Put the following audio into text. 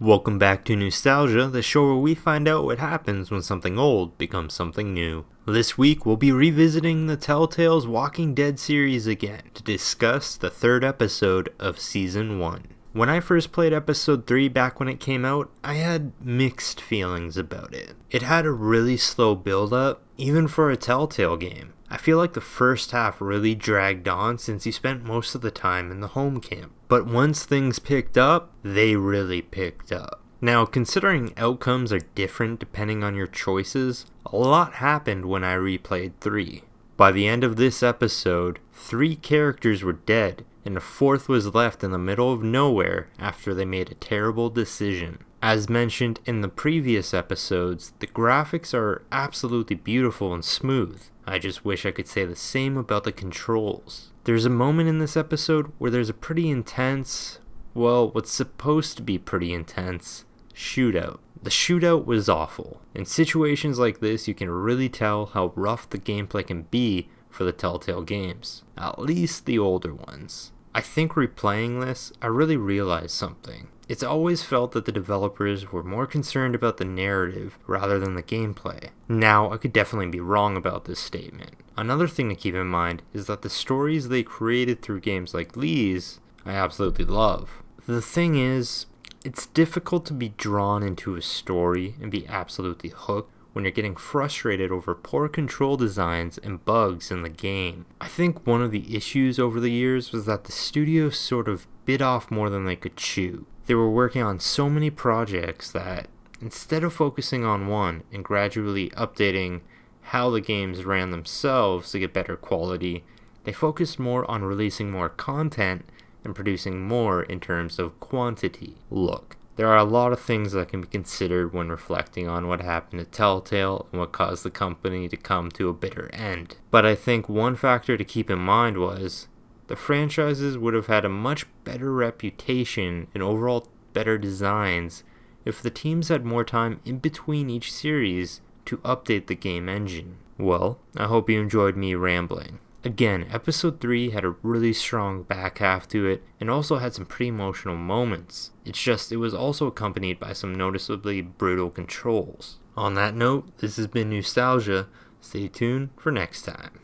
Welcome back to Newstalgia, the show where we find out what happens when something old becomes something new. This week, we'll be revisiting the Telltale's Walking Dead series again to discuss the third episode of Season 1. When I first played episode 3 back when it came out, I had mixed feelings about it. It had a really slow build-up, even for a Telltale game. I feel like the first half really dragged on since you spent most of the time in the home camp. But once things picked up, they really picked up. Now, considering outcomes are different depending on your choices, a lot happened when I replayed 3. By the end of this episode, 3 characters were dead, and a 4th was left in the middle of nowhere after they made a terrible decision. As mentioned in the previous episodes, the graphics are absolutely beautiful and smooth. I just wish I could say the same about the controls. There's a moment in this episode where there's a pretty intense, well, what's supposed to be pretty intense, shootout. The shootout was awful. In situations like this, you can really tell how rough the gameplay can be for the Telltale games, at least the older ones. I think replaying this, I really realized something. It's always felt that the developers were more concerned about the narrative rather than the gameplay. Now, I could definitely be wrong about this statement. Another thing to keep in mind is that the stories they created through games like these, I absolutely love. The thing is, it's difficult to be drawn into a story and be absolutely hooked when you're getting frustrated over poor control designs and bugs in the game. I think one of the issues over the years was that the studio sort of bit off more than they could chew. They were working on so many projects that, instead of focusing on one and gradually updating how the games ran themselves to get better quality, they focused more on releasing more content and producing more in terms of quantity. Look, there are a lot of things that can be considered when reflecting on what happened to Telltale and what caused the company to come to a bitter end. But I think one factor to keep in mind was the franchises would have had a much better reputation and overall better designs if the teams had more time in between each series to update the game engine. Well, I hope you enjoyed me rambling. Again, episode 3 had a really strong back half to it and also had some pretty emotional moments. It's just it was also accompanied by some noticeably brutal controls. On that note, this has been Newstalgia. Stay tuned for next time.